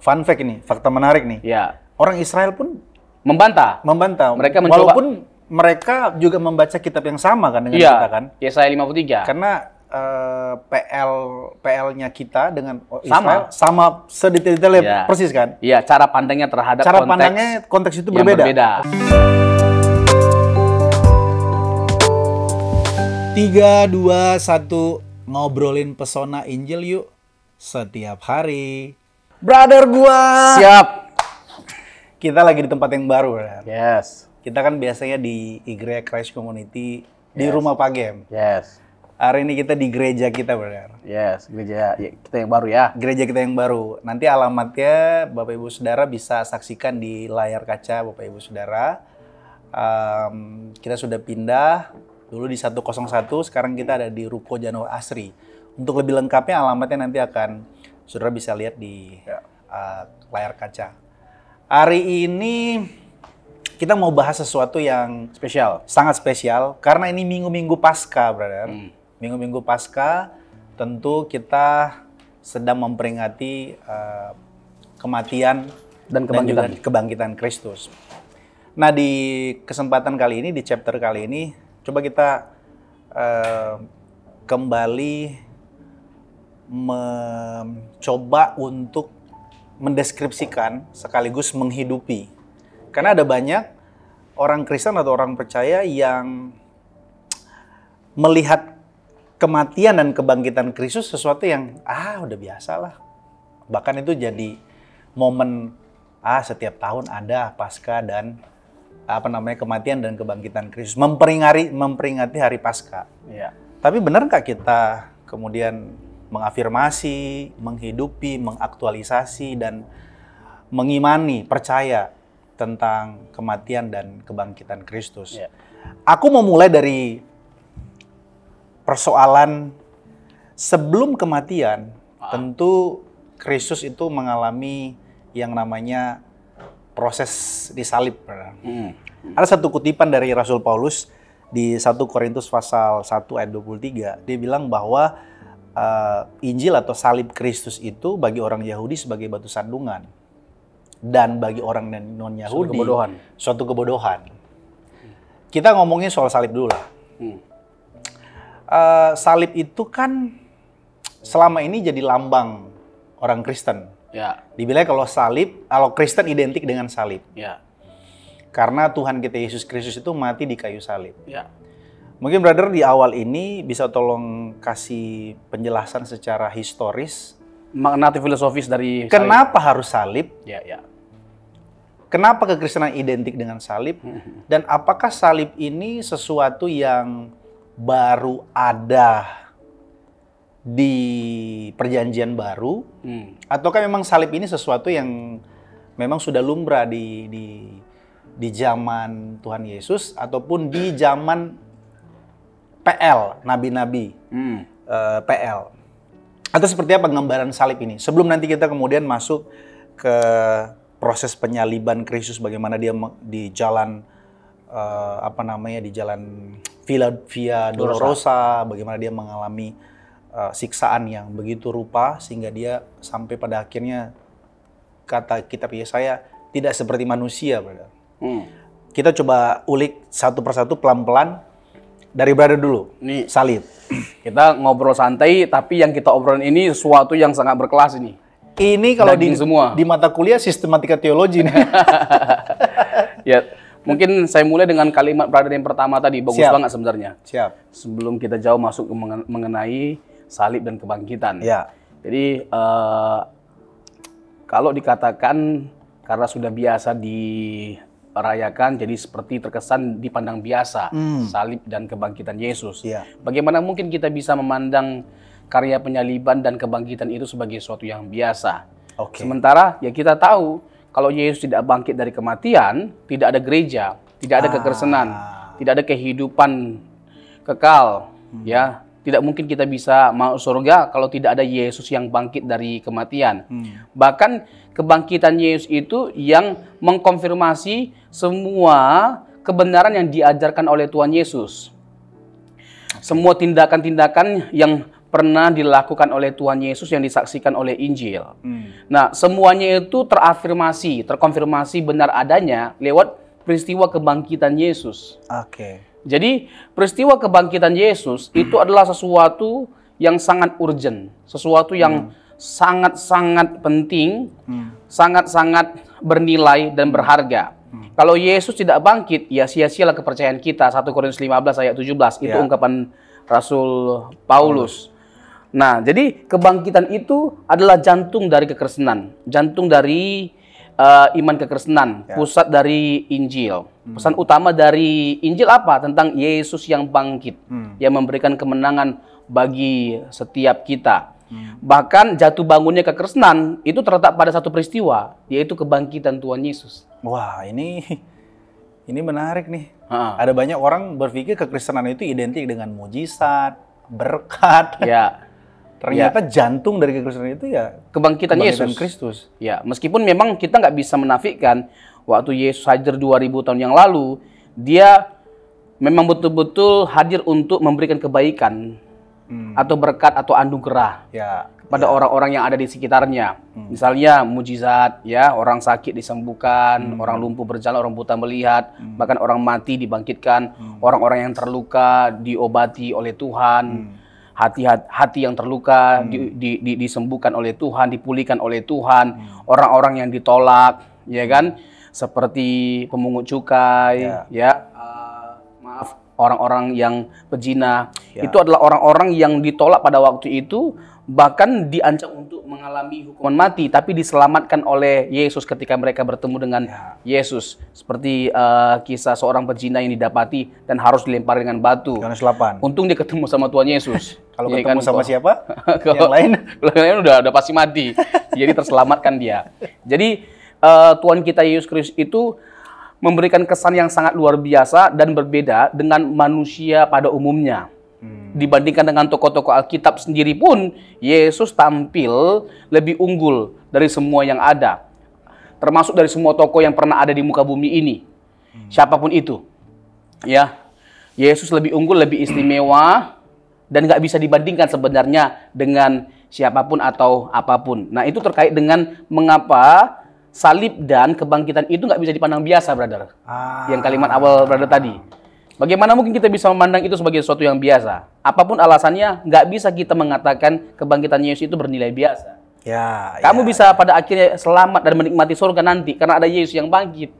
fun fact ini, fakta menarik nih. Ya. Orang Israel pun Membantah. Mereka mencoba. walaupun mereka juga membaca kitab yang sama kan dengan kita kan. Yesaya 53. Karena PL-nya kita dengan Israel sama sedetail-detailnya persis kan? Iya, cara pandangnya terhadap konteks itu yang berbeda. 3, 2, 1 ngobrolin pesona Injil yuk setiap hari. Brother gua. Siap. Kita lagi di tempat yang baru kan? Yes. Kita kan biasanya di Igreja Christ Community di rumah Pak Gem. Yes. Hari ini kita di gereja kita, brother. Yes, gereja kita yang baru ya. Gereja kita yang baru. Nanti alamatnya Bapak Ibu Saudara bisa saksikan di layar kaca Bapak Ibu Saudara. Kita sudah pindah dulu di 101, sekarang kita ada di Ruko Januar Asri. Untuk lebih lengkapnya alamatnya nanti akan Saudara bisa lihat di layar kaca. Hari ini kita mau bahas sesuatu yang Spesial. sangat spesial karena ini minggu-minggu Paskah, brother. Minggu-minggu Paskah tentu kita sedang memperingati kematian dan juga kebangkitan Kristus. Nah, di kesempatan kali ini, di chapter kali ini, coba kita kembali mencoba untuk mendeskripsikan sekaligus menghidupi. Karena ada banyak orang Kristen atau orang percaya yang melihat kematian dan kebangkitan Kristus sesuatu yang udah biasa lah. Bahkan itu jadi momen setiap tahun ada Paskah dan kematian dan kebangkitan Kristus, memperingati hari Paskah. Iya. Tapi benar nggak kita kemudian mengafirmasi, menghidupi, mengaktualisasi dan mengimani, percaya tentang kematian dan kebangkitan Kristus? Iya. Aku mau mulai dari persoalan sebelum kematian. Tentu Kristus itu mengalami yang namanya proses disalib. Ada satu kutipan dari Rasul Paulus di 1 Korintus pasal 1 ayat 23. Dia bilang bahwa Injil atau salib Kristus itu bagi orang Yahudi sebagai batu sandungan. Dan bagi orang non-Yahudi suatu kebodohan. Kita ngomongin soal salib dulu lah. Salib itu kan selama ini jadi lambang orang Kristen. Ya. Dibilang kalau Kristen identik dengan salib. Ya. Karena Tuhan kita Yesus Kristus itu mati di kayu salib. Ya. Mungkin brother di awal ini bisa tolong kasih penjelasan secara historis. Makna filosofis dari kenapa harus salib? Ya. Kenapa kekristenan identik dengan salib? Dan apakah salib ini sesuatu yang baru ada di perjanjian baru, ataukah memang salib ini sesuatu yang memang sudah lumrah di zaman Tuhan Yesus ataupun di zaman PL, nabi-nabi PL, atau seperti apa gambaran salib ini? Sebelum nanti kita kemudian masuk ke proses penyaliban Kristus, bagaimana dia di jalan di jalan Via Dolorosa, bagaimana dia mengalami siksaan yang begitu rupa sehingga dia sampai pada akhirnya kata kitab Yesaya tidak seperti manusia, brother. Kita coba ulik satu persatu pelan-pelan dari brother dulu. Ini salib. Kita ngobrol santai, tapi yang kita obrolin ini sesuatu yang sangat berkelas ini. Ini kalau di mata kuliah sistematika teologi nih. Ya. Mungkin saya mulai dengan kalimat brother yang pertama tadi, bagus banget sebenarnya. Siap. Sebelum kita jauh masuk ke mengenai salib dan kebangkitan. Ya. Jadi kalau dikatakan karena sudah biasa dirayakan, jadi seperti terkesan dipandang biasa salib dan kebangkitan Yesus. Ya. Bagaimana mungkin kita bisa memandang karya penyaliban dan kebangkitan itu sebagai sesuatu yang biasa? Sementara ya kita tahu, kalau Yesus tidak bangkit dari kematian, tidak ada gereja, tidak ada kekristenan, tidak ada kehidupan kekal, ya. Tidak mungkin kita bisa masuk surga kalau tidak ada Yesus yang bangkit dari kematian. Bahkan kebangkitan Yesus itu yang mengkonfirmasi semua kebenaran yang diajarkan oleh Tuhan Yesus. Semua tindakan-tindakan yang pernah dilakukan oleh Tuhan Yesus yang disaksikan oleh Injil. Nah, semuanya itu terafirmasi, terkonfirmasi benar adanya lewat peristiwa kebangkitan Yesus. Jadi, peristiwa kebangkitan Yesus itu adalah sesuatu yang sangat urgent, sesuatu yang sangat-sangat penting, sangat-sangat bernilai dan berharga. Kalau Yesus tidak bangkit, ya sia-sialah kepercayaan kita. 1 Korintus 15 ayat 17, itu ungkapan Rasul Paulus. Nah, jadi kebangkitan itu adalah jantung dari kekristenan, jantung dari iman kekristenan, pusat dari Injil. Pesan utama dari Injil apa? Tentang Yesus yang bangkit, yang memberikan kemenangan bagi setiap kita. Bahkan jatuh bangunnya kekristenan itu terletak pada satu peristiwa, yaitu kebangkitan Tuhan Yesus. Wah, ini menarik nih. Ada banyak orang berpikir kekristenan itu identik dengan mujizat, berkat. Ya. Ternyata jantung dari kekristenan itu ya kebangkitan Yesus Kristus. Ya, meskipun memang kita nggak bisa menafikan waktu Yesus hadir 2000 tahun yang lalu, dia memang betul-betul hadir untuk memberikan kebaikan atau berkat atau anugerah kepada orang-orang yang ada di sekitarnya. Misalnya mujizat, ya, orang sakit disembuhkan, orang lumpuh berjalan, orang buta melihat, bahkan orang mati dibangkitkan, orang-orang yang terluka diobati oleh Tuhan, hati yang terluka disembuhkan oleh Tuhan, dipulihkan oleh Tuhan, orang-orang yang ditolak, ya kan, seperti pemungut cukai, orang-orang yang pezina, itu adalah orang-orang yang ditolak pada waktu itu, bahkan diancam untuk mengalami hukuman mati, tapi diselamatkan oleh Yesus ketika mereka bertemu dengan Yesus. Seperti kisah seorang pezina yang didapati dan harus dilempar dengan batu. Yohanes 8. Untung dia ketemu sama Tuhan Yesus. Kalau ketemu sama siapa? Yang lain? Yang lain udah pasti mati. Jadi terselamatkan dia. Jadi Tuhan kita Yesus Kristus itu memberikan kesan yang sangat luar biasa dan berbeda dengan manusia pada umumnya. Dibandingkan dengan tokoh-tokoh Alkitab sendiri pun, Yesus tampil lebih unggul dari semua yang ada. Termasuk dari semua tokoh yang pernah ada di muka bumi ini. Siapapun itu. Ya, Yesus lebih unggul, lebih istimewa, dan nggak bisa dibandingkan sebenarnya dengan siapapun atau apapun. Nah, itu terkait dengan mengapa salib dan kebangkitan itu nggak bisa dipandang biasa, brother. Yang kalimat awal brother tadi. Bagaimana mungkin kita bisa memandang itu sebagai sesuatu yang biasa? Apapun alasannya, nggak bisa kita mengatakan kebangkitan Yesus itu bernilai biasa. Kamu bisa pada akhirnya selamat dan menikmati surga nanti karena ada Yesus yang bangkit.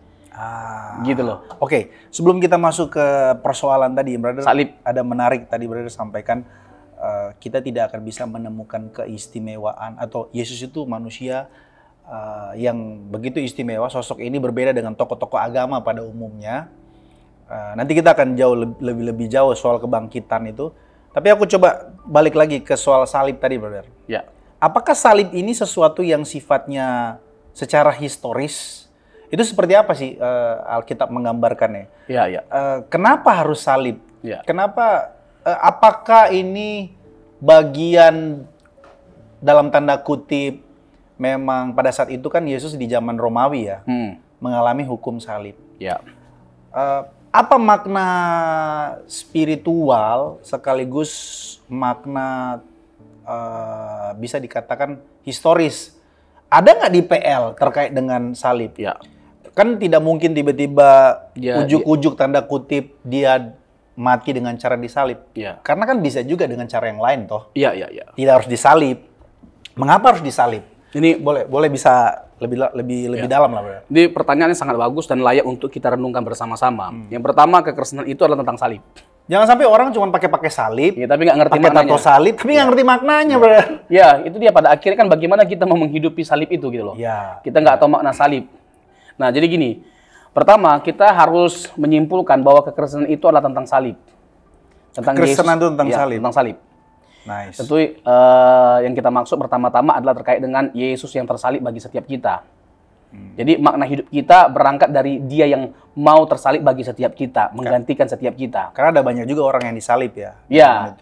Gitu loh. Oke, sebelum kita masuk ke persoalan tadi, brother, salib. Ada menarik tadi brother sampaikan, kita tidak akan bisa menemukan keistimewaan atau Yesus itu manusia yang begitu istimewa. Sosok ini berbeda dengan tokoh-tokoh agama pada umumnya. Nanti kita akan lebih jauh soal kebangkitan itu. Tapi aku coba balik lagi ke soal salib tadi, brother. Ya. Apakah salib ini sesuatu yang sifatnya secara historis? Itu seperti apa sih Alkitab menggambarkannya? Ya. Kenapa harus salib? Ya. Kenapa? Apakah ini bagian dalam tanda kutip memang pada saat itu kan Yesus di zaman Romawi ya, mengalami hukum salib. Ya. Apa makna spiritual sekaligus makna bisa dikatakan historis? Ada nggak di PL terkait dengan salib? Ya. Kan tidak mungkin tiba-tiba ujuk-ujuk tanda kutip dia mati dengan cara disalib. Ya. Karena kan bisa juga dengan cara yang lain toh. Iya. Tidak harus disalib. Mengapa harus disalib? Ini boleh bisa lebih dalam lah, Bro. Jadi pertanyaannya sangat bagus dan layak untuk kita renungkan bersama-sama. Yang pertama, kekristenan itu adalah tentang salib. Jangan sampai orang cuma pakai salib, ya, tapi nggak ngerti pakai tato salib, tapi nggak ngerti maknanya, Bro. Ya, itu dia pada akhirnya kan bagaimana kita mau menghidupi salib itu gitu loh. Ya. Kita nggak tahu makna salib. Nah, jadi gini. Pertama, kita harus menyimpulkan bahwa kekristenan itu adalah tentang salib. Tentang kekristenan itu tentang salib. Tentang salib. Nice. Tentu yang kita maksud pertama-tama adalah terkait dengan Yesus yang tersalib bagi setiap kita. Jadi makna hidup kita berangkat dari Dia yang mau tersalib bagi setiap kita, menggantikan setiap kita. Karena ada banyak juga orang yang disalib ya. Iya.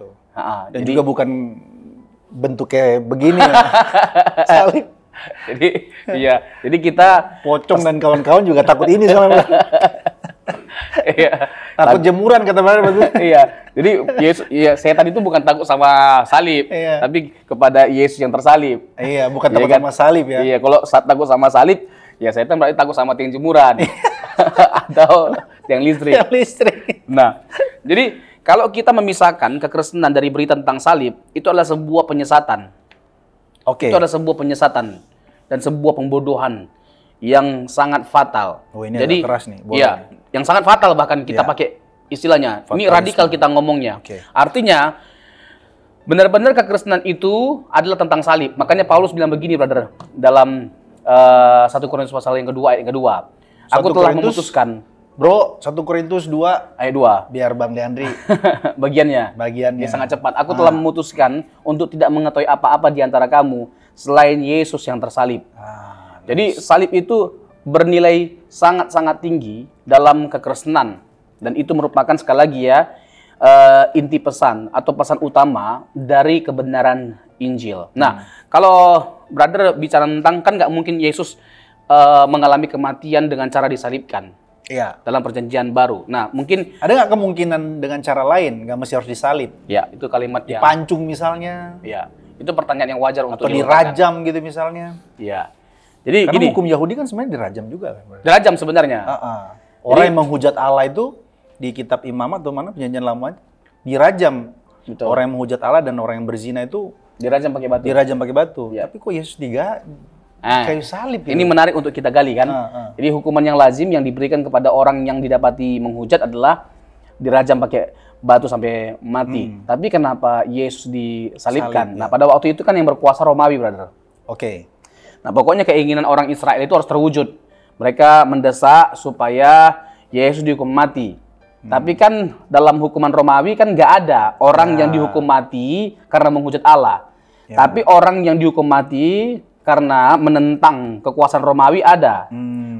Dan jadi, juga bukan bentuknya begini ya. Salib. Jadi kita Pocong dan kawan-kawan juga takut ini sama. Iya. Takut jemuran kata Brother betul. Iya. Jadi Yesus, iya, setan itu bukan takut sama salib, Iya. tapi kepada Yesus yang tersalib. Iya, bukan Iya takut kan? sama salib ya. Iya, kalau takut sama salib, ya setan berarti takut sama tiang jemuran atau tiang listrik. Yang listrik. Nah, jadi kalau kita memisahkan kekristenan dari berita tentang salib, itu adalah sebuah penyesatan. Oke. Itu adalah sebuah penyesatan dan sebuah pembodohan yang sangat fatal. Oh, ini jadi agak keras nih. Boleh iya, nih. yang sangat fatal bahkan kita Iya. pakai istilahnya. Ini Fatalisme. radikal kita ngomongnya. Oke. Artinya benar-benar kekristenan itu adalah tentang salib. Makanya Paulus bilang begini, brother, dalam 1 Korintus pasal yang kedua ayat kedua. Aku 1 telah Korintus, memutuskan. Bro, 1 Korintus 2 Ayat 2. biar Bang Leandri Bagiannya. bagiannya. Dia sangat cepat. Aku telah memutuskan untuk tidak mengetahui apa-apa di antara kamu selain Yesus yang tersalib. Jadi salib itu bernilai sangat-sangat tinggi dalam kekristenan, dan itu merupakan sekali lagi ya inti pesan atau pesan utama dari kebenaran Injil. Nah, kalau brother bicara tentang, kan nggak mungkin Yesus mengalami kematian dengan cara disalibkan Iya. dalam perjanjian baru. Nah, mungkin Ada nggak kemungkinan dengan cara lain? Nggak mesti harus disalib. ya itu kalimat yang Pancung misalnya. ya itu pertanyaan yang wajar untuk Atau dilontarkan. dirajam gitu misalnya. Iya. Jadi Karena gini, hukum Yahudi kan sebenarnya dirajam juga kan. Bro? dirajam sebenarnya. Orang yang menghujat Allah itu di kitab Imamat atau mana perjanjian lama dirajam. Betul. Orang yang menghujat Allah dan orang yang berzina itu Dirajam pakai batu. dirajam pakai batu. Iya. Tapi kok Yesus Nah, kayu salib gitu? ini menarik untuk kita gali kan. Jadi hukuman yang lazim yang diberikan kepada orang yang didapati menghujat adalah dirajam pakai batu sampai mati. Tapi kenapa Yesus disalibkan? Salib, Nah, pada waktu itu kan yang berkuasa Romawi, brother. Oke. Nah, pokoknya keinginan orang Israel itu harus terwujud. Mereka mendesak supaya Yesus dihukum mati. Tapi kan dalam hukuman Romawi kan nggak ada orang yang dihukum mati karena menghujat Allah. Tapi orang yang dihukum mati karena menentang kekuasaan Romawi ada.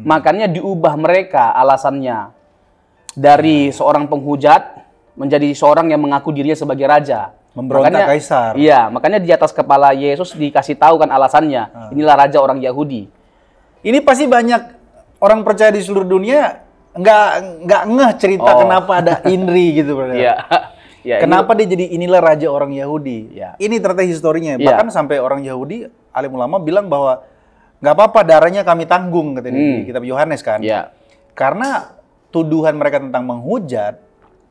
Makanya diubah mereka alasannya dari seorang penghujat menjadi seorang yang mengaku dirinya sebagai raja. Memberontak kaisar. Iya, makanya di atas kepala Yesus dikasih tahu kan alasannya. Inilah raja orang Yahudi. Ini pasti banyak orang percaya di seluruh dunia nggak ngeh cerita kenapa ada Inri gitu, Bro. Iya. Ya, Kenapa dia jadi inilah raja orang Yahudi? Ya. Ini ternyata historinya. Ya. Bahkan sampai orang Yahudi, alim ulama bilang bahwa nggak apa-apa darahnya kami tanggung, katanya di kitab Yohanes kan. Ya. Karena tuduhan mereka tentang menghujat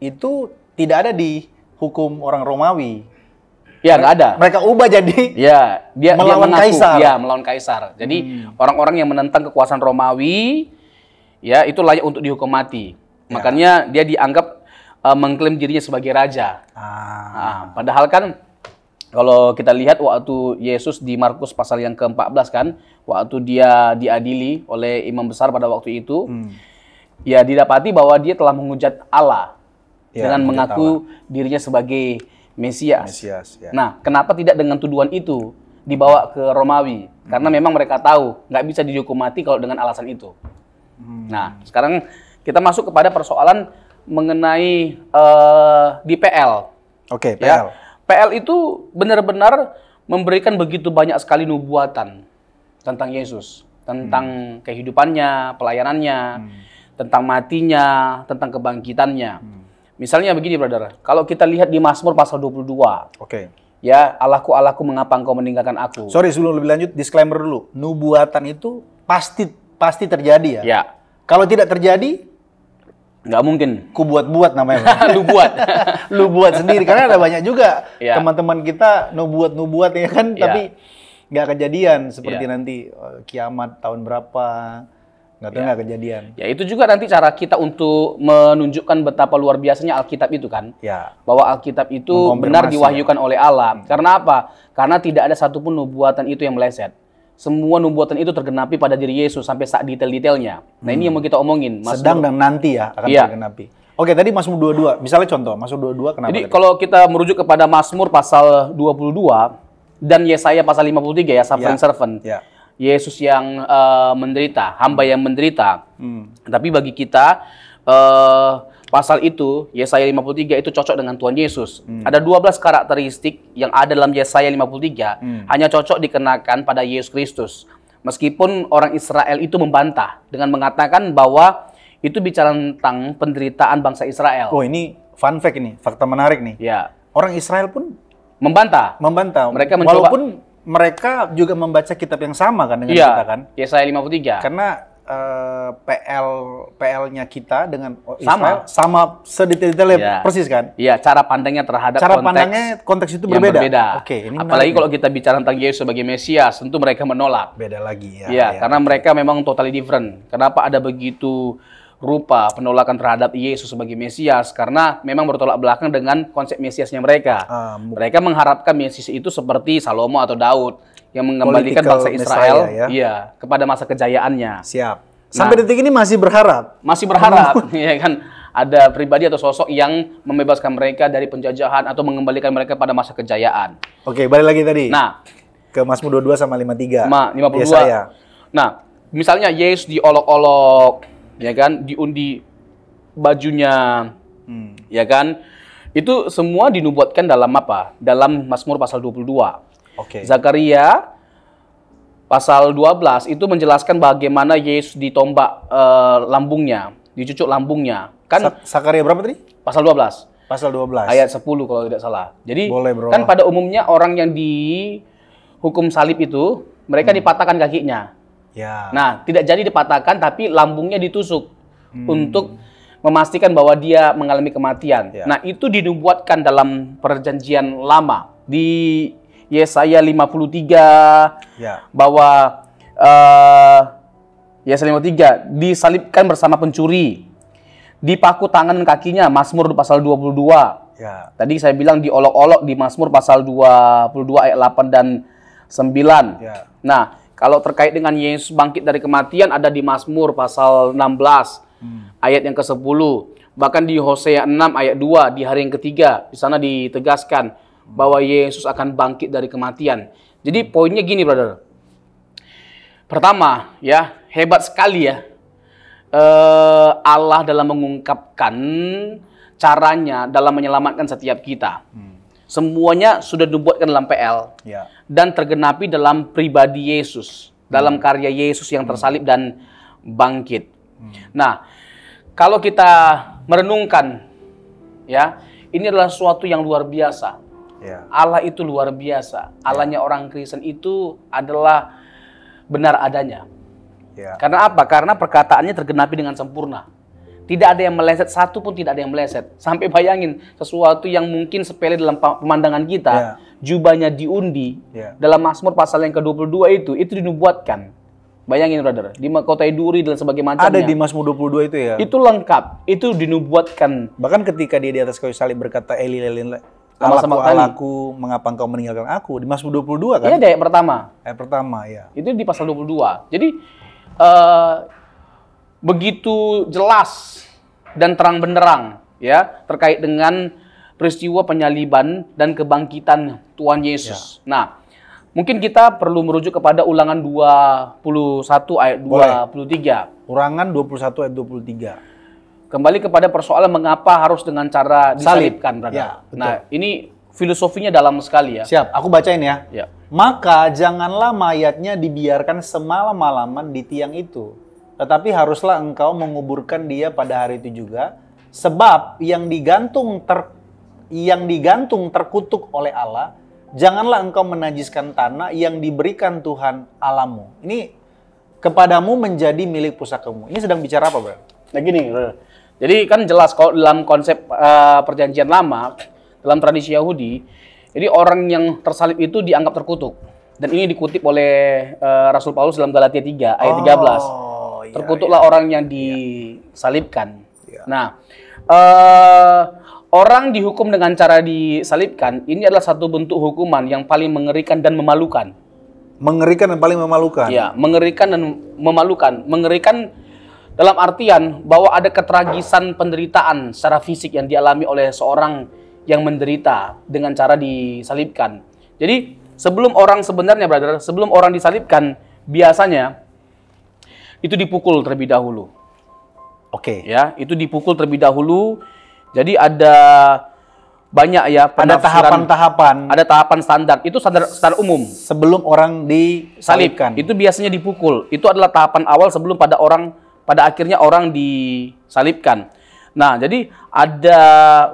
itu tidak ada di hukum orang Romawi. Ya, nggak ada. Mereka ubah jadi Ya, dia melawan mengaku, kaisar. Ya, melawan kaisar. Jadi orang-orang yang menentang kekuasaan Romawi, ya itu layak untuk dihukum mati. Makanya dia dianggap mengklaim dirinya sebagai raja. Nah, padahal kan kalau kita lihat waktu Yesus di Markus pasal yang ke-14 kan, waktu dia diadili oleh imam besar pada waktu itu, ya didapati bahwa dia telah menghujat Allah dengan mengaku dirinya sebagai Mesias. ya. Nah, kenapa tidak dengan tuduhan itu dibawa ke Romawi? Karena memang mereka tahu nggak bisa dihukum mati kalau dengan alasan itu. Nah, sekarang kita masuk kepada persoalan mengenai di PL. Oke, PL. Ya, PL itu benar-benar memberikan begitu banyak sekali nubuatan tentang Yesus, tentang kehidupannya, pelayanannya, tentang matinya, tentang kebangkitannya. Misalnya begini, brother. Kalau kita lihat di Mazmur pasal 22. Oke. Ya, Allahku, Allahku, mengapa engkau meninggalkan aku? Sorry, sebelum lebih lanjut, disclaimer dulu. Nubuatan itu pasti terjadi ya? Ya, Kalau tidak terjadi, nggak mungkin. ku buat-buat namanya. Lu buat. Lu buat sendiri. Karena ada banyak juga Ya. teman-teman kita nubuat ya kan, Ya. tapi nggak kejadian. Seperti Ya. nanti kiamat tahun berapa, nggak tahu nggak kejadian. Ya, itu juga nanti cara kita untuk menunjukkan betapa luar biasanya Alkitab itu kan. Ya. Bahwa Alkitab itu Mengkonfirmasi, benar diwahyukan oleh Allah. Karena apa? Karena tidak ada satupun nubuatan itu yang meleset. Semua nubuatan itu tergenapi pada diri Yesus sampai saat detail-detailnya. Nah, ini yang mau kita omongin. Mazmur. Sedang dan nanti ya akan Iya. tergenapi. Oke, tadi Mazmur 22. Misalnya contoh, Mazmur 22 kenapa? Jadi tadi? kalau kita merujuk kepada Mazmur pasal 22 dan Yesaya pasal 53 ya, suffering Ya. servant. Ya. Yesus yang menderita, hamba yang menderita. Tapi bagi kita pasal itu, Yesaya 53 itu cocok dengan Tuhan Yesus. Ada 12 karakteristik yang ada dalam Yesaya 53 hanya cocok dikenakan pada Yesus Kristus. Meskipun orang Israel itu membantah dengan mengatakan bahwa itu bicara tentang penderitaan bangsa Israel. Oh, ini fun fact ini, fakta menarik nih. Ya. Orang Israel pun Membantah. Mereka mencoba, walaupun mereka juga membaca kitab yang sama kan dengan kita kan. Yesaya 53. Karena PL-nya kita dengan Israel sama sedetail-detailnya persis kan? Iya, cara pandangnya terhadap konteks itu berbeda. Oke, ini apalagi kalau kita bicara tentang Yesus sebagai Mesias, tentu mereka menolak. Beda lagi ya. Iya, karena mereka memang totally different. Kenapa ada begitu rupa penolakan terhadap Yesus sebagai Mesias? Karena memang bertolak belakang dengan konsep Mesiasnya mereka. Mereka mengharapkan Mesias itu seperti Salomo atau Daud yang mengembalikan bangsa Israel kepada masa kejayaannya. Siap. Sampai detik ini masih berharap. Masih berharap, ya kan? Ada pribadi atau sosok yang membebaskan mereka dari penjajahan atau mengembalikan mereka pada masa kejayaan. Oke, balik lagi tadi. Nah, ke Mazmur 22 sama 53. 52. Yesaya. Nah, misalnya Yesus diolok-olok, ya kan? Diundi bajunya, ya kan? Itu semua dinubuatkan dalam apa? Dalam Mazmur pasal 22. Oke. Zakaria pasal 12 itu menjelaskan bagaimana Yesus ditombak lambungnya, dicucuk lambungnya. Kan Zakaria berapa tadi? Pasal 12. Pasal 12. Ayat 10 kalau tidak salah. Jadi boleh, bro. Kan pada umumnya orang yang dihukum salib itu mereka dipatahkan kakinya. Ya. Nah, tidak jadi dipatahkan tapi lambungnya ditusuk untuk memastikan bahwa dia mengalami kematian. Ya. Nah, itu dinubuatkan dalam perjanjian lama di Yesaya 53 bahwa Yesaya 53 disalibkan bersama pencuri, dipaku tangan dan kakinya, Mazmur pasal 22. Ya. Tadi saya bilang diolok-olok di Mazmur pasal 22 ayat 8 dan 9. Ya. Nah, kalau terkait dengan Yesus bangkit dari kematian ada di Mazmur pasal 16 ayat yang ke-10. Bahkan di Hosea 6 ayat 2 di hari yang ketiga, di sana ditegaskan bahwa Yesus akan bangkit dari kematian. Jadi poinnya gini, brother. Pertama, ya, hebat sekali ya Allah dalam mengungkapkan caranya dalam menyelamatkan setiap kita. Semuanya sudah dibuatkan dalam PL dan tergenapi dalam pribadi Yesus, dalam karya Yesus yang tersalib dan bangkit. Nah, kalau kita merenungkan, ya, ini adalah sesuatu yang luar biasa. Allah itu luar biasa. Allahnya orang Kristen itu adalah benar adanya. Karena apa? Karena perkataannya tergenapi dengan sempurna. Tidak ada yang meleset, satu pun tidak ada yang meleset. Sampai bayangin, sesuatu yang mungkin sepele dalam pemandangan kita, jubahnya diundi, dalam Mazmur pasal yang ke-22 itu dinubuatkan. Bayangin, brother, di Mahkota Duri dan sebagainya macamnya. Ada di Mazmur 22 itu ya? Itu lengkap, itu dinubuatkan. Bahkan ketika dia di atas kayu salib berkata, Eli, Allahku, mengapa engkau meninggalkan aku? Di Mazmur 22 kan? Iya, ayat pertama. Ayat pertama, ya. Itu di pasal 22. Jadi, begitu jelas dan terang benderang ya terkait dengan peristiwa penyaliban dan kebangkitan Tuhan Yesus. Nah, mungkin kita perlu merujuk kepada Ulangan 21 ayat 23. Ulangan 21 ayat 23. Kembali kepada persoalan mengapa harus dengan cara disalibkan, brother. Nah, ini filosofinya dalam sekali ya. Siap, aku bacain ya. Maka janganlah mayatnya dibiarkan semalam-malaman di tiang itu, tetapi haruslah engkau menguburkan dia pada hari itu juga, sebab yang digantung terkutuk oleh Allah, janganlah engkau menajiskan tanah yang diberikan Tuhan Allahmu. Ini kepadamu menjadi milik pusakamu. Ini sedang bicara apa, bro? Nah gini, jadi kan jelas kalau dalam konsep perjanjian lama, dalam tradisi Yahudi, jadi orang yang tersalib itu dianggap terkutuk. Dan ini dikutip oleh Rasul Paulus dalam Galatia 3 ayat 13. Terkutuklah orang yang disalibkan. Nah, orang dihukum dengan cara disalibkan, ini adalah satu bentuk hukuman yang paling mengerikan dan memalukan. Mengerikan dan paling memalukan? Ya, mengerikan dan memalukan. Mengerikan dalam artian bahwa ada ketragisan penderitaan secara fisik yang dialami oleh seorang yang menderita dengan cara disalibkan. Jadi sebelum orang sebenarnya, brother, sebelum orang disalibkan, biasanya itu dipukul terlebih dahulu. Oke. Ya, itu dipukul terlebih dahulu. Jadi ada banyak ya ada tahapan-tahapan. Ada tahapan standar. Itu standar umum. Sebelum orang disalibkan. Itu biasanya dipukul. Itu adalah tahapan awal sebelum pada orang pada akhirnya orang disalibkan. Nah, jadi ada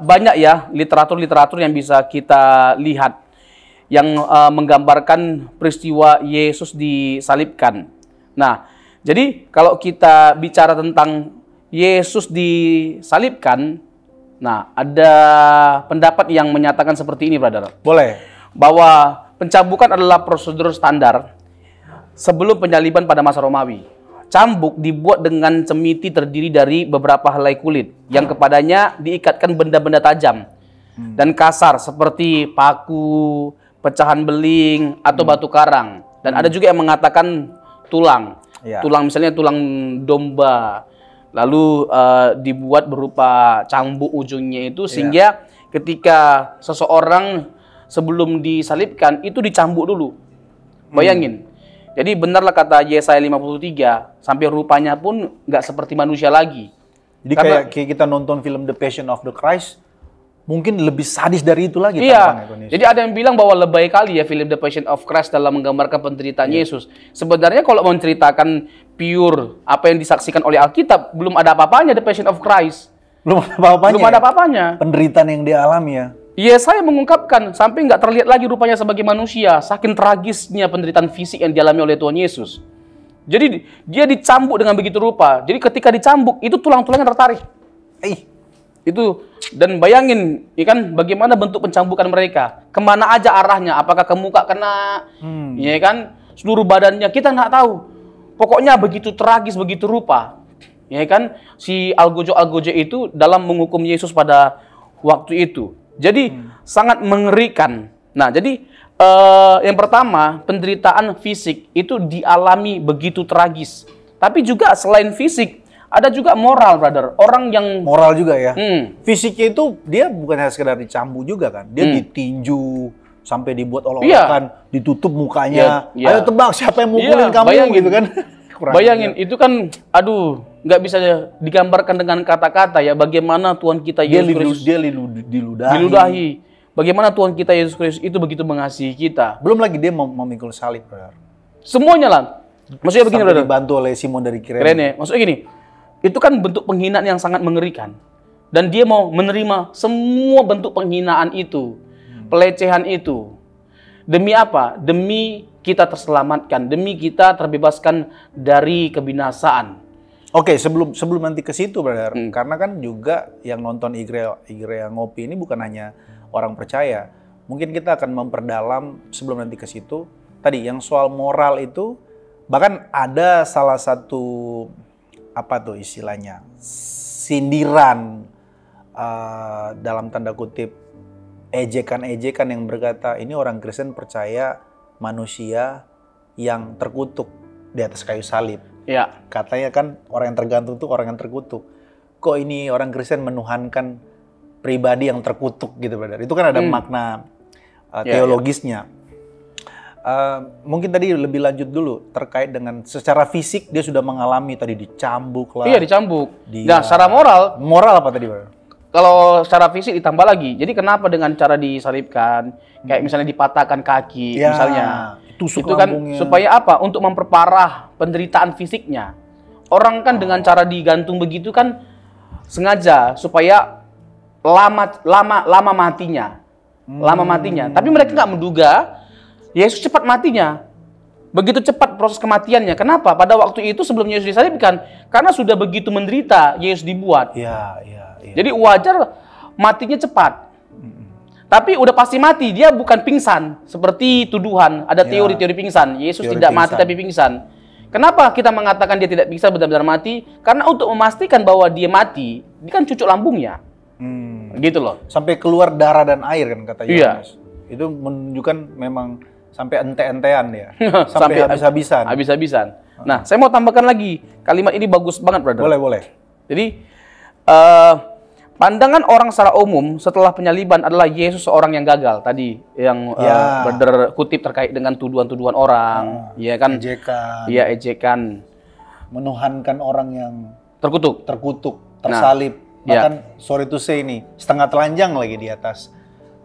banyak ya literatur-literatur yang bisa kita lihat yang menggambarkan peristiwa Yesus disalibkan. Nah, jadi kalau kita bicara tentang Yesus disalibkan, nah ada pendapat yang menyatakan seperti ini, brother. Boleh. Bahwa pencambukan adalah prosedur standar sebelum penyaliban pada masa Romawi. Cambuk dibuat dengan cemiti terdiri dari beberapa helai kulit yang kepadanya diikatkan benda-benda tajam dan kasar seperti paku, pecahan beling, atau batu karang. Dan ada juga yang mengatakan tulang. Tulang, misalnya tulang domba. Lalu dibuat berupa cambuk ujungnya itu, sehingga ketika seseorang sebelum disalibkan itu dicambuk dulu. Bayangin. Jadi benarlah kata Yesaya 53, sampai rupanya pun nggak seperti manusia lagi. Jadi kayak kita nonton film The Passion of the Christ, mungkin lebih sadis dari itu lagi. Iya. Jadi ada yang bilang bahwa lebay kali ya film The Passion of Christ dalam menggambarkan penderitaan Yesus. Sebenarnya kalau mau menceritakan pure apa yang disaksikan oleh Alkitab, belum ada apa-apanya The Passion of Christ. Belum ada apa-apanya. Belum ada apa-apanya. Penderitaan yang dia alami ya. Yesaya mengungkapkan sampai nggak terlihat lagi rupanya sebagai manusia, saking tragisnya penderitaan fisik yang dialami oleh Tuhan Yesus. Jadi dia dicambuk dengan begitu rupa. Jadi ketika dicambuk itu tulang-tulangnya tertarik. Itu, dan bayangin, ya kan, bagaimana bentuk pencambukan mereka, kemana aja arahnya, apakah ke muka kena, ya kan, seluruh badannya kita nggak tahu. Pokoknya begitu tragis, begitu rupa, ya kan, si algojo itu dalam menghukum Yesus pada waktu itu. Jadi sangat mengerikan. Nah, jadi yang pertama, penderitaan fisik itu dialami begitu tragis. Tapi juga selain fisik, ada juga moral, brother. Orang yang moral juga ya. Fisiknya itu dia bukan hanya sekedar dicambuk juga kan. Dia ditinju sampai dibuat olok-olokan, ditutup mukanya. Ayo tebak siapa yang mukulin kamu, bayangin, gitu kan. Bayangin, itu kan, aduh, nggak bisa digambarkan dengan kata-kata ya. Bagaimana Tuhan kita Yesus Kristus dia diludahi. Bagaimana Tuhan kita Yesus Kristus itu begitu mengasihi kita. Belum lagi dia memikul salib, brother. Semuanya lah. Maksudnya begini, brother. Dibantu oleh Simon dari Kirene. Kirene. Maksudnya gini, itu kan bentuk penghinaan yang sangat mengerikan. Dan dia mau menerima semua bentuk penghinaan itu, pelecehan itu. Demi apa? Demi kita terselamatkan, demi kita terbebaskan dari kebinasaan. Oke, sebelum nanti ke situ, brother. Karena kan juga yang nonton Igrea Ngopi ini bukan hanya orang percaya. Mungkin kita akan memperdalam sebelum nanti ke situ. Tadi yang soal moral itu, bahkan ada salah satu apa tuh istilahnya, sindiran dalam tanda kutip, ejekan-ejekan yang berkata ini orang Kristen percaya manusia yang terkutuk di atas kayu salib. Ya. Katanya kan orang yang tergantung tuh orang yang terkutuk. Kok ini orang Kristen menuhankan pribadi yang terkutuk gitu, brother. Itu kan ada makna teologisnya. Mungkin tadi lebih lanjut dulu terkait dengan secara fisik dia sudah mengalami tadi dicambuk lah. Iya, dicambuk. Nah, secara moral apa tadi, brother? Kalau secara fisik ditambah lagi. Jadi kenapa dengan cara disalibkan, kayak misalnya dipatahkan kaki, misalnya. Itu kan supaya apa? Untuk memperparah penderitaan fisiknya. Orang kan dengan cara digantung begitu kan sengaja supaya lama matinya. Lama matinya. Tapi mereka nggak menduga Yesus cepat matinya. Begitu cepat proses kematiannya. Kenapa? Pada waktu itu sebelum Yesus disalibkan, karena sudah begitu menderita Yesus dibuat. Jadi wajar matinya cepat. Tapi udah pasti mati, dia bukan pingsan seperti tuduhan. Ada teori-teori pingsan. Yesus tidak mati tapi pingsan. Kenapa kita mengatakan dia tidak pingsan benar-benar mati? Karena untuk memastikan bahwa dia mati, dia kan cucuk lambungnya. Gitu loh. Sampai keluar darah dan air kan kata Yohanes. Itu menunjukkan memang sampai ente-entean dia. Sampai habis-habisan. Habis-habisan. Nah, saya mau tambahkan lagi. Kalimat ini bagus banget, brother. Boleh. Jadi pandangan orang secara umum setelah penyaliban adalah Yesus seorang yang gagal. Tadi yang brother kutip terkait dengan tuduhan-tuduhan orang, ya kan? Ejekan. Menuhankan orang yang terkutuk, tersalib. Bahkan sorry to say ini, setengah telanjang lagi di atas,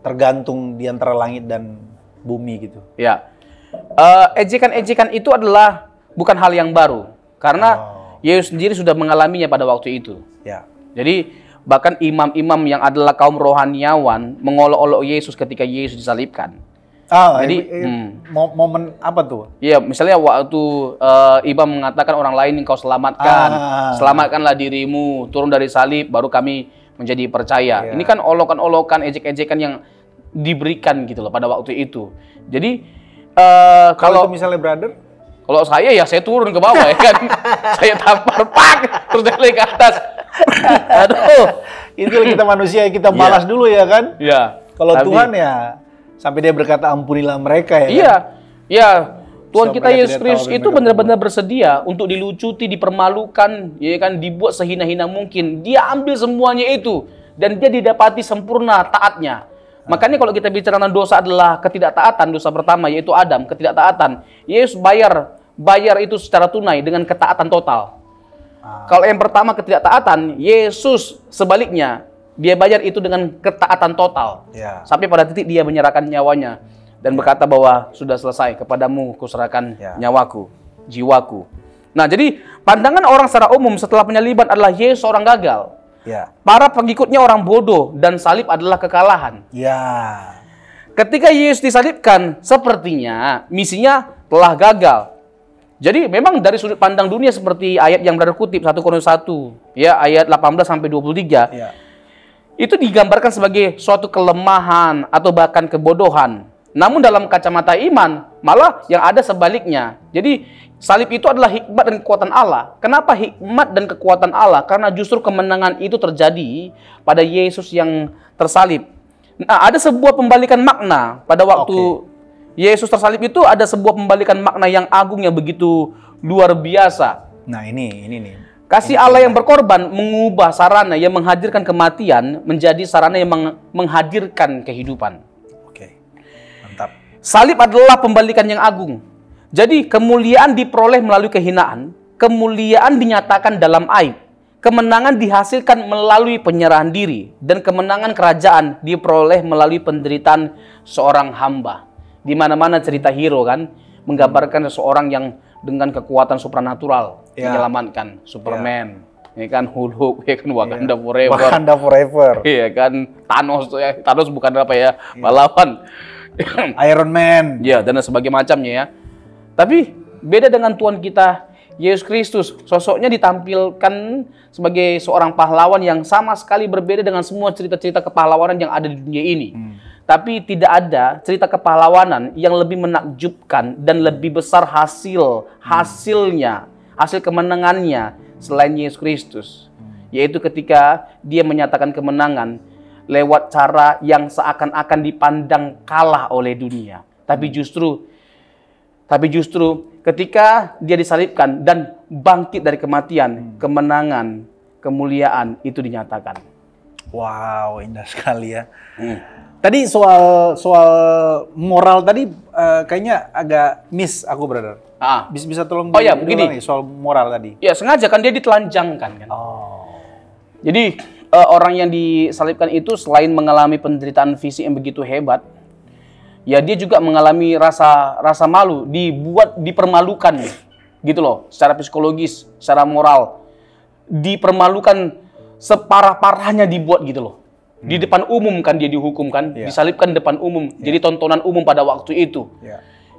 tergantung di antara langit dan bumi gitu. Ya. Ejekan-ejekan itu adalah bukan hal yang baru. Karena Yesus sendiri sudah mengalaminya pada waktu itu. Ya. Jadi bahkan imam-imam yang adalah kaum rohaniawan mengolok-olok Yesus ketika Yesus disalibkan. Jadi momen apa tuh? Iya, misalnya waktu imam mengatakan orang lain yang kau selamatkan, selamatkanlah dirimu, turun dari salib, baru kami menjadi percaya. Ini kan olokan-olokan, ejek-ejekan yang diberikan gitu loh pada waktu itu. Jadi kalau misalnya brother, kalau saya ya saya turun ke bawah ya kan, saya tampar pak, terus dari ke atas. Aduh, itu kita manusia, kita malas dulu ya kan? Iya. Kalau Tuhan ya sampai dia berkata ampunilah mereka ya. Iya, kan? Ya. Tuhan kita Yesus Kristus itu benar-benar bersedia untuk dilucuti, dipermalukan, ya kan, dibuat sehina-hina mungkin. Dia ambil semuanya itu dan dia didapati sempurna taatnya. Makanya kalau kita bicara tentang dosa adalah ketidaktaatan, dosa pertama yaitu Adam, ketidaktaatan. Yesus bayar itu secara tunai dengan ketaatan total. Kalau yang pertama ketidaktaatan, Yesus sebaliknya dia bayar itu dengan ketaatan total. Sampai pada titik dia menyerahkan nyawanya dan berkata bahwa sudah selesai, kepadamu kuserahkan nyawaku, jiwaku. Nah, jadi pandangan orang secara umum setelah penyaliban adalah Yesus orang gagal. Para pengikutnya orang bodoh dan salib adalah kekalahan. Ketika Yesus disalibkan, sepertinya misinya telah gagal. Jadi memang dari sudut pandang dunia seperti ayat yang berada kutip 1 Korintus 1 ya ayat 18 sampai 23. Itu digambarkan sebagai suatu kelemahan atau bahkan kebodohan. Namun dalam kacamata iman malah yang ada sebaliknya. Jadi salib itu adalah hikmat dan kekuatan Allah. Kenapa hikmat dan kekuatan Allah? Karena justru kemenangan itu terjadi pada Yesus yang tersalib. Nah, ada sebuah pembalikan makna pada waktu Yesus tersalib itu, ada sebuah pembalikan makna yang agung yang begitu luar biasa. Nah, ini nih. Kasih Allah yang berkorban mengubah sarana yang menghadirkan kematian menjadi sarana yang menghadirkan kehidupan. Oke. Mantap. Salib adalah pembalikan yang agung. Jadi kemuliaan diperoleh melalui kehinaan, kemuliaan dinyatakan dalam aib, kemenangan dihasilkan melalui penyerahan diri, dan kemenangan kerajaan diperoleh melalui penderitaan seorang hamba. Di mana-mana cerita hero kan menggambarkan seseorang yang dengan kekuatan supranatural menyelamatkan. Superman, ya kan, Hulk, ya kan, Wakanda Forever. Wakanda Forever. Iya kan, Thanos ya. Thanos bukan apa ya, pahlawan. Iron Man. Ya, dan sebagainya macamnya ya. Tapi beda dengan Tuhan kita Yesus Kristus. Sosoknya ditampilkan sebagai seorang pahlawan yang sama sekali berbeda dengan semua cerita-cerita kepahlawanan yang ada di dunia ini. Tapi tidak ada cerita kepahlawanan yang lebih menakjubkan dan lebih besar hasilnya, hasil kemenangannya selain Yesus Kristus. Yaitu ketika dia menyatakan kemenangan lewat cara yang seakan-akan dipandang kalah oleh dunia. Tapi justru ketika dia disalibkan dan bangkit dari kematian, kemenangan, kemuliaan itu dinyatakan. Wow, indah sekali ya. Tadi soal moral tadi kayaknya agak miss aku, brother. Bisa tolong begini soal moral tadi. Ya, sengaja kan dia ditelanjangkan kan. Jadi orang yang disalibkan itu selain mengalami penderitaan fisik yang begitu hebat, ya dia juga mengalami rasa malu, dipermalukan gitu loh, secara psikologis, secara moral. Dipermalukan separah-parahnya dibuat gitu loh. Di depan umum kan dia dihukum kan, disalibkan depan umum, jadi tontonan umum pada waktu itu.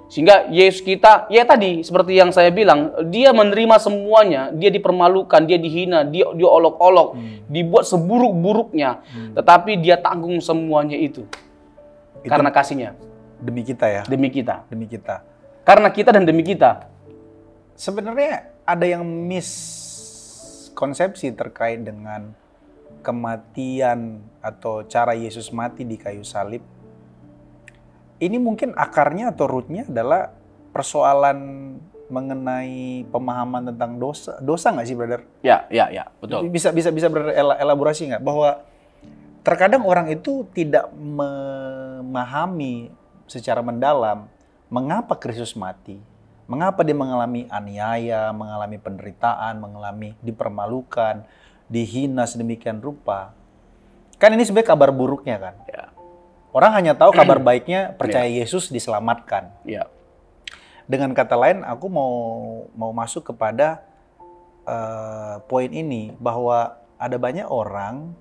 Sehingga Yesus kita, ya tadi seperti yang saya bilang, dia menerima semuanya, dia dipermalukan, dia dihina, dia olok-olok, dibuat seburuk-buruknya, tetapi dia tanggung semuanya itu karena kasihnya. Demi kita ya? Demi kita. Demi kita. Karena kita dan demi kita. Sebenarnya ada yang miskonsepsi terkait dengan kematian atau cara Yesus mati di kayu salib. Ini mungkin akarnya atau rootnya adalah persoalan mengenai pemahaman tentang dosa. Dosa nggak sih, brother? Ya, betul. Bisa berelaborasi nggak bahwa terkadang orang itu tidak memahami secara mendalam mengapa Kristus mati, mengapa dia mengalami aniaya, mengalami penderitaan, mengalami dipermalukan, dihina sedemikian rupa. Kan ini sebenarnya kabar buruknya kan. Orang hanya tahu kabar baiknya, percaya Yesus diselamatkan. Dengan kata lain, aku mau masuk kepada poin ini bahwa ada banyak orang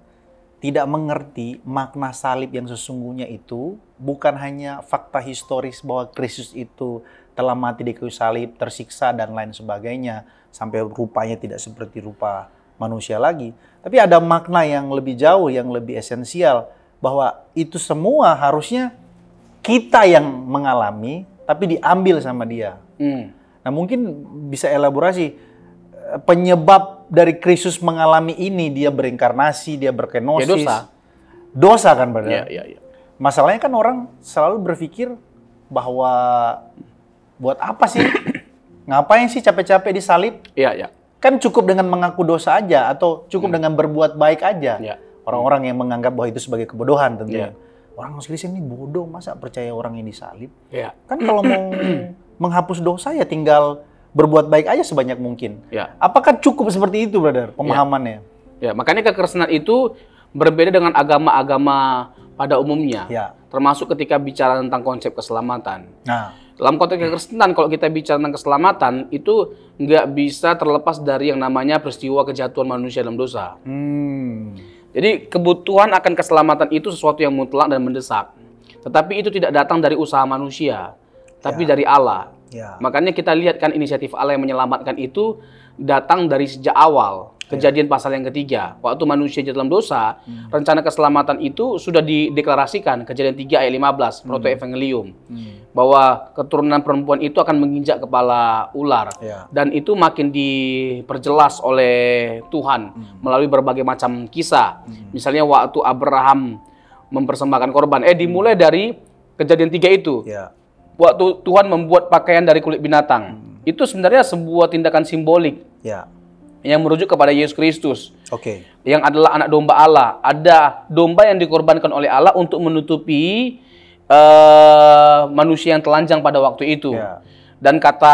tidak mengerti makna salib yang sesungguhnya itu bukan hanya fakta historis bahwa Kristus itu telah mati di kayu salib, tersiksa dan lain sebagainya sampai rupanya tidak seperti rupa manusia lagi. Tapi ada makna yang lebih jauh, yang lebih esensial bahwa itu semua harusnya kita yang mengalami tapi diambil sama dia. Nah, mungkin bisa elaborasi penyebab dari Kristus mengalami ini, dia berinkarnasi, dia berkenosis. Ya, dosa kan, Brother? Ya. Masalahnya kan orang selalu berpikir bahwa buat apa sih? Ngapain sih capek-capek disalib? Iya. Kan cukup dengan mengaku dosa aja atau cukup dengan berbuat baik aja. Ya. Orang-orang yang menganggap bahwa itu sebagai kebodohan tentunya. Orang Kristen ini bodoh, masa percaya orang yang disalib? Ya. Kan kalau mau menghapus dosa ya tinggal berbuat baik aja sebanyak mungkin. Ya. Apakah cukup seperti itu, Brother, pemahamannya? Ya, makanya kekristenan itu berbeda dengan agama-agama pada umumnya. Ya. Termasuk ketika bicara tentang konsep keselamatan. Nah, dalam konteks kekristenan, kalau kita bicara tentang keselamatan, itu nggak bisa terlepas dari yang namanya peristiwa kejatuhan manusia dalam dosa. Jadi kebutuhan akan keselamatan itu sesuatu yang mutlak dan mendesak. Tetapi itu tidak datang dari usaha manusia, tapi dari Allah. Makanya kita lihat kan inisiatif Allah yang menyelamatkan itu datang dari sejak awal. Kejadian pasal yang ketiga. Waktu manusia dalam dosa, rencana keselamatan itu sudah dideklarasikan. Kejadian 3 ayat 15, protoevangelium. Bahwa keturunan perempuan itu akan menginjak kepala ular. Dan itu makin diperjelas oleh Tuhan melalui berbagai macam kisah. Misalnya waktu Abraham mempersembahkan korban. Dimulai dari kejadian 3 itu. Waktu Tuhan membuat pakaian dari kulit binatang. Itu sebenarnya sebuah tindakan simbolik. Yang merujuk kepada Yesus Kristus. Yang adalah anak domba Allah. Ada domba yang dikorbankan oleh Allah untuk menutupi manusia yang telanjang pada waktu itu. Dan kata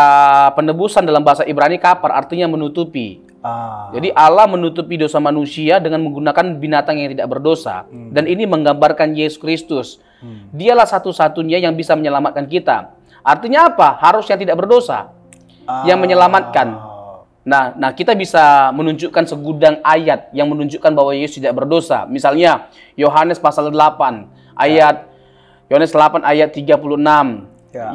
penebusan dalam bahasa Ibrani kapar artinya menutupi. Jadi Allah menutupi dosa manusia dengan menggunakan binatang yang tidak berdosa. Dan ini menggambarkan Yesus Kristus. Dialah satu-satunya yang bisa menyelamatkan kita. Artinya apa? Harus yang tidak berdosa yang menyelamatkan. Nah, kita bisa menunjukkan segudang ayat yang menunjukkan bahwa Yesus tidak berdosa. Misalnya, Yohanes pasal 8 ayat 36.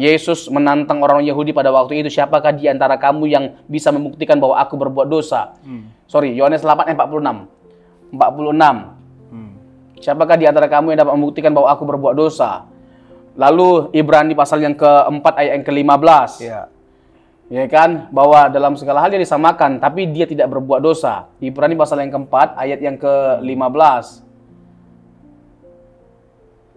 Yesus menantang orang Yahudi pada waktu itu, siapakah di antara kamu yang bisa membuktikan bahwa aku berbuat dosa? Yohanes 8 ayat 46. Siapakah di antara kamu yang dapat membuktikan bahwa aku berbuat dosa? Lalu Ibrani pasal yang keempat ayat yang ke-15. Ya kan, bahwa dalam segala hal dia disamakan, tapi dia tidak berbuat dosa. Ibrani pasal yang keempat, ayat yang ke-15.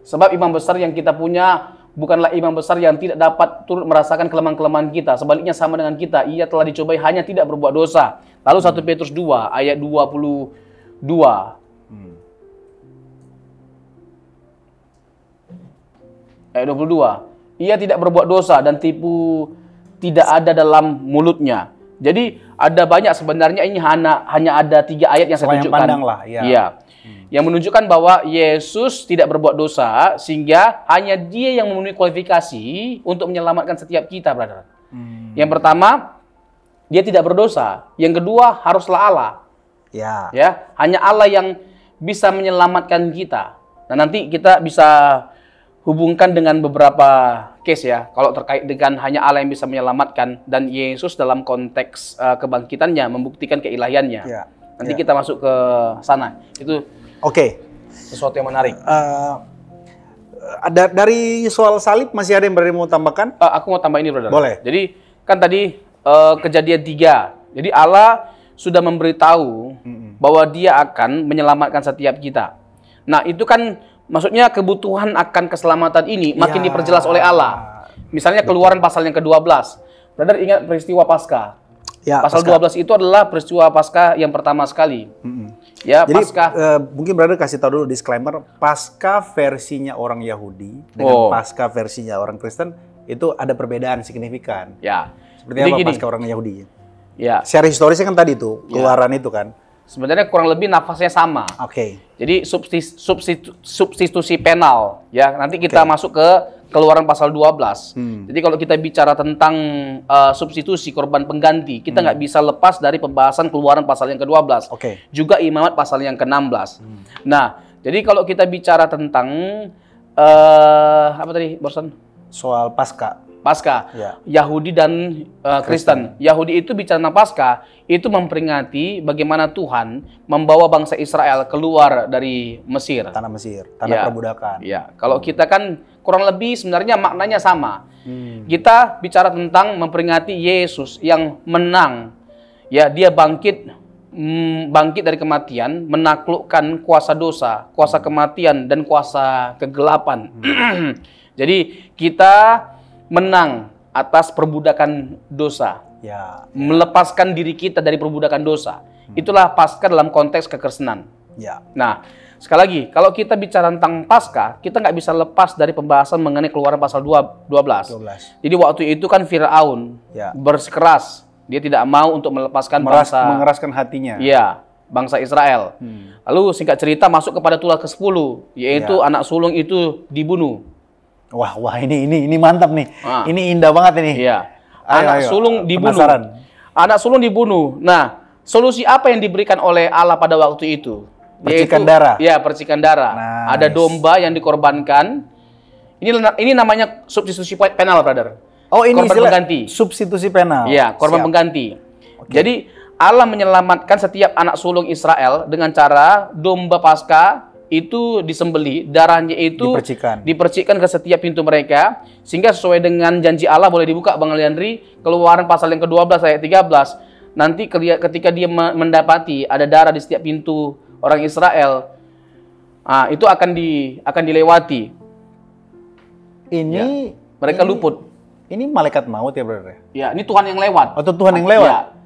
Sebab imam besar yang kita punya bukanlah imam besar yang tidak dapat turut merasakan kelemahan-kelemahan kita. Sebaliknya sama dengan kita, ia telah dicobai hanya tidak berbuat dosa. Lalu 1 Petrus 2, ayat 22. Ayat 22. Ia tidak berbuat dosa dan tipu tidak ada dalam mulutnya. Jadi ada banyak sebenarnya, ini hanya ada 3 ayat yang saya tunjukkan. Yang menunjukkan bahwa Yesus tidak berbuat dosa sehingga hanya dia yang memenuhi kualifikasi untuk menyelamatkan setiap kita, brother. Yang pertama, dia tidak berdosa. Yang kedua, haruslah Allah. Hanya Allah yang bisa menyelamatkan kita. Nah, nanti kita bisa hubungkan dengan beberapa case ya, kalau terkait dengan hanya Allah yang bisa menyelamatkan dan Yesus dalam konteks kebangkitannya membuktikan keilahiannya. Nanti kita masuk ke sana. Itu sesuatu yang menarik. Ada dari soal salib masih ada yang mau tambahkan? Aku mau tambah ini, brother. Boleh. Jadi kan tadi kejadian 3. Jadi Allah sudah memberitahu bahwa Dia akan menyelamatkan setiap kita. Nah, itu kan maksudnya kebutuhan akan keselamatan ini makin diperjelas oleh Allah. Misalnya Keluaran pasal yang ke-12. Brother ingat peristiwa Paskah. Pasal 12 itu adalah peristiwa Paskah yang pertama sekali. Jadi, mungkin Brother kasih tahu dulu disclaimer, Paskah versinya orang Yahudi dengan Paskah versinya orang Kristen itu ada perbedaan signifikan. Seperti apa Paskah orang Yahudi? Secara historisnya kan tadi itu, Keluaran itu kan. Sebenarnya kurang lebih nafasnya sama. Jadi substitusi penal, ya. Nanti kita masuk ke Keluaran pasal 12. Jadi kalau kita bicara tentang substitusi korban pengganti, kita nggak bisa lepas dari pembahasan Keluaran pasal yang ke-12. Juga Imamat pasal yang ke-16. Nah, jadi kalau kita bicara tentang apa tadi, Borsan? Soal Paskah. Yahudi dan Kristen. Yahudi itu bicara tentang Paskah, itu memperingati bagaimana Tuhan membawa bangsa Israel keluar dari Mesir. Tanah Mesir, tanah perbudakan. Kalau kita kan kurang lebih sebenarnya maknanya sama. Kita bicara tentang memperingati Yesus yang menang. Ya, dia bangkit dari kematian, menaklukkan kuasa dosa, kuasa kematian, dan kuasa kegelapan. Jadi kita menang atas perbudakan dosa, melepaskan diri kita dari perbudakan dosa. Itulah Paskah dalam konteks kekristenan. Nah, sekali lagi, kalau kita bicara tentang Paskah, kita nggak bisa lepas dari pembahasan mengenai Keluaran pasal 12. Jadi waktu itu kan Firaun bersikeras, dia tidak mau untuk melepaskan mengeraskan hatinya. Bangsa Israel. Lalu singkat cerita masuk kepada tulah ke-10, yaitu anak sulung itu dibunuh. Wah, ini mantap nih. Ini indah banget ini. Anak sulung dibunuh. Penasaran. Anak sulung dibunuh. Nah, solusi apa yang diberikan oleh Allah pada waktu itu? Percikan darah. Percikan darah. Ada domba yang dikorbankan. Ini namanya substitusi penal, brother. Oh, ini korban pengganti. Substitusi penal. Korban pengganti. Jadi Allah menyelamatkan setiap anak sulung Israel dengan cara domba Paskah itu disembeli, darahnya itu dipercikkan ke setiap pintu mereka, sehingga sesuai dengan janji Allah, boleh dibuka Bang Leandri, Keluaran pasal yang ke-12 ayat 13. Nanti ketika dia mendapati ada darah di setiap pintu orang Israel, itu akan dilewati. Mereka luput. Ini malaikat maut ya, brother? Ini Tuhan yang lewat. Atau Tuhan yang lewat?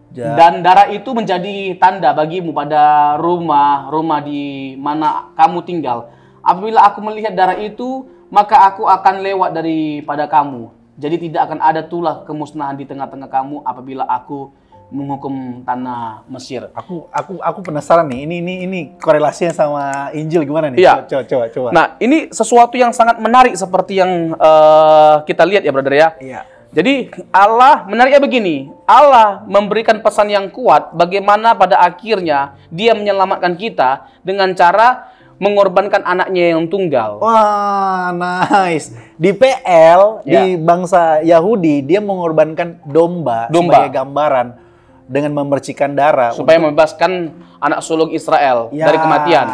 Dan darah itu menjadi tanda bagimu pada rumah di mana kamu tinggal. Apabila aku melihat darah itu, maka aku akan lewat daripada kamu. Jadi tidak akan ada tulah kemusnahan di tengah-tengah kamu apabila aku menghukum tanah Mesir. Aku penasaran nih. Ini korelasinya sama Injil gimana nih? Coba. Nah, ini sesuatu yang sangat menarik seperti yang kita lihat ya, brother ya. Jadi Allah menariknya begini, Allah memberikan pesan yang kuat bagaimana pada akhirnya dia menyelamatkan kita dengan cara mengorbankan anaknya yang tunggal. Wah, nice. Di PL, di bangsa Yahudi, dia mengorbankan domba sebagai gambaran dengan memercikan darah. Supaya membebaskan anak sulung Israel dari kematian,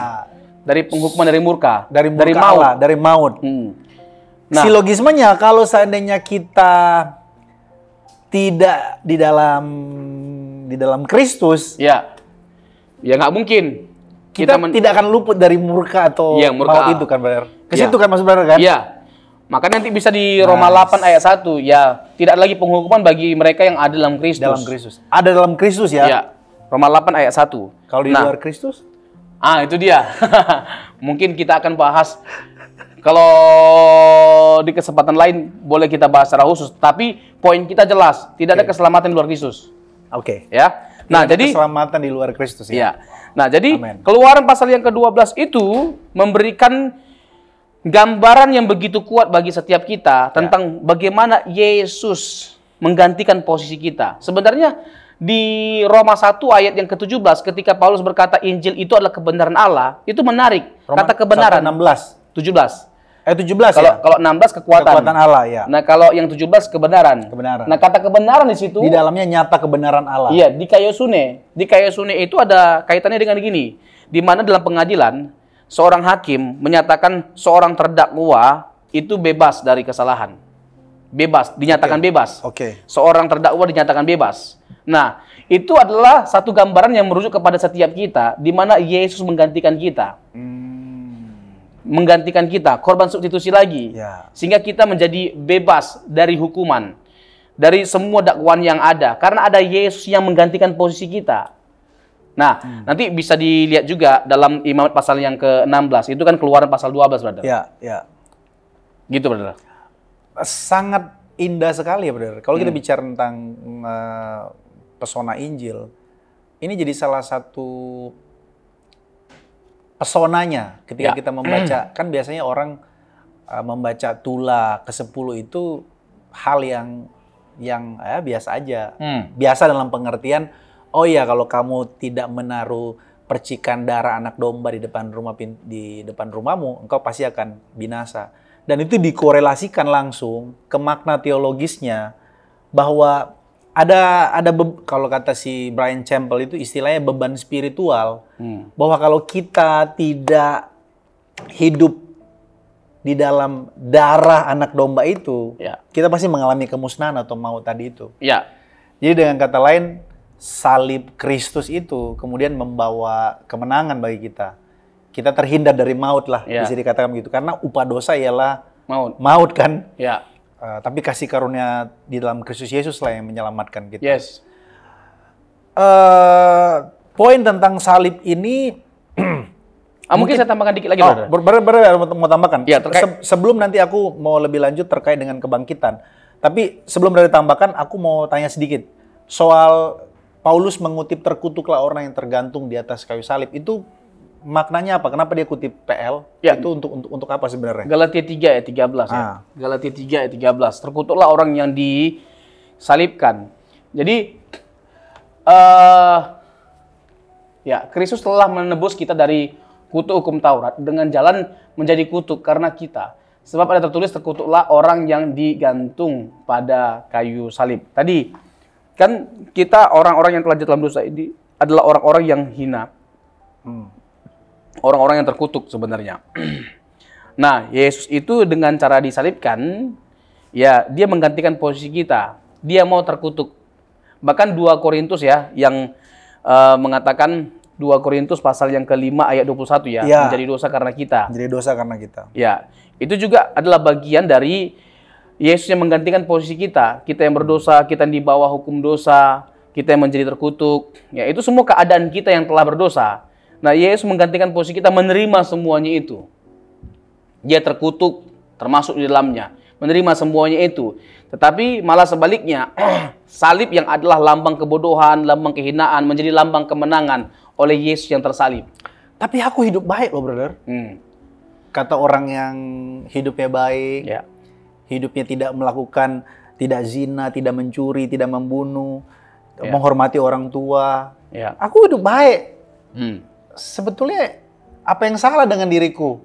dari penghukuman, dari murka, dari maut. Nah, silogismenya kalau seandainya kita tidak di dalam Kristus, nggak mungkin. Kita tidak akan luput dari murka atau maut itu kan, brother. Ke situ kan maksud brother kan? Maka nanti bisa di Roma 8 ayat 1, tidak lagi penghukuman bagi mereka yang ada dalam Kristus. Ada dalam Kristus ya? Roma 8 ayat 1. Kalau di luar Kristus? Itu dia. Mungkin kita akan bahas. Kalau di kesempatan lain boleh kita bahas secara khusus, tapi poin kita jelas, tidak ada keselamatan di luar Kristus. Nah, jadi keselamatan di luar Kristus ya. Nah, jadi Keluaran pasal yang ke-12 itu memberikan gambaran yang begitu kuat bagi setiap kita tentang bagaimana Yesus menggantikan posisi kita. Sebenarnya di Roma 1 ayat yang ke-17 ketika Paulus berkata Injil itu adalah kebenaran Allah, itu menarik. Kata kebenaran 17. 17 kalau 16 kekuatan Allah ya. Nah, kalau yang 17 kebenaran. Nah, kata kebenaran di situ di dalamnya nyata kebenaran Allah. Di Kaiosune. Di Kaiosune itu ada kaitannya dengan gini. Di mana dalam pengadilan seorang hakim menyatakan seorang terdakwa itu bebas dari kesalahan. Dinyatakan bebas. Seorang terdakwa dinyatakan bebas. Nah, itu adalah satu gambaran yang merujuk kepada setiap kita di mana Yesus menggantikan kita. Menggantikan kita, korban substitusi lagi. Sehingga kita menjadi bebas dari hukuman, dari semua dakwaan yang ada. Karena ada Yesus yang menggantikan posisi kita. Nah, nanti bisa dilihat juga dalam Imamat pasal yang ke-16. Itu kan Keluaran pasal 12, brother. Gitu, brother. Sangat indah sekali ya, brother. Kalau kita bicara tentang pesona Injil, ini jadi salah satu pesonanya ketika kita membaca. Kan biasanya orang membaca Tula ke-10 itu hal yang biasa aja. Biasa dalam pengertian, oh ya kalau kamu tidak menaruh percikan darah anak domba di depan rumahmu, engkau pasti akan binasa. Dan itu dikorelasikan langsung ke makna teologisnya bahwa kalau kata si Brian Campbell itu istilahnya beban spiritual, bahwa kalau kita tidak hidup di dalam darah anak domba itu, kita pasti mengalami kemusnahan atau maut tadi itu. Jadi dengan kata lain, salib Kristus itu kemudian membawa kemenangan bagi kita. Kita terhindar dari maut lah, bisa dikatakan begitu. Karena upah dosa ialah maut kan. Tapi kasih karunia di dalam Kristus Yesus lah yang menyelamatkan kita. Poin tentang salib ini, mungkin saya tambahkan dikit lagi. Mau tambahkan. Sebelum nanti aku mau lebih lanjut terkait dengan kebangkitan. Tapi sebelum dari tambahkan, aku mau tanya sedikit soal Paulus mengutip terkutuklah orang yang tergantung di atas kayu salib. Itu maknanya apa? Kenapa dia kutip PL? Itu untuk apa sebenarnya? Galatia 3 ayat 13 ya. Galatia 3 ayat 13. Terkutuklah orang yang disalibkan. Jadi Kristus telah menebus kita dari kutuk hukum Taurat dengan jalan menjadi kutuk karena kita. Sebab ada tertulis terkutuklah orang yang digantung pada kayu salib. Tadi kan kita orang-orang yang telah jatuh dalam dosa ini adalah orang-orang yang hina. Orang-orang yang terkutuk sebenarnya. Nah, Yesus itu dengan cara disalibkan, dia menggantikan posisi kita. Dia mau terkutuk. Bahkan 2 Korintus yang mengatakan 2 Korintus pasal yang ke-5 ayat 21 menjadi dosa karena kita. Menjadi dosa karena kita. Itu juga adalah bagian dari Yesus yang menggantikan posisi kita. Kita yang berdosa, kita yang di bawah hukum dosa, kita yang menjadi terkutuk. Itu semua keadaan kita yang telah berdosa. Nah, Yesus menggantikan posisi kita menerima semuanya itu. Dia terkutuk, termasuk di dalamnya. Menerima semuanya itu. Tetapi malah sebaliknya, salib yang adalah lambang kebodohan, lambang kehinaan, menjadi lambang kemenangan oleh Yesus yang tersalib. Tapi aku hidup baik loh, brother. Kata orang yang hidupnya baik, hidupnya tidak melakukan, tidak zina, tidak mencuri, tidak membunuh, menghormati orang tua. Aku hidup baik. Sebetulnya apa yang salah dengan diriku?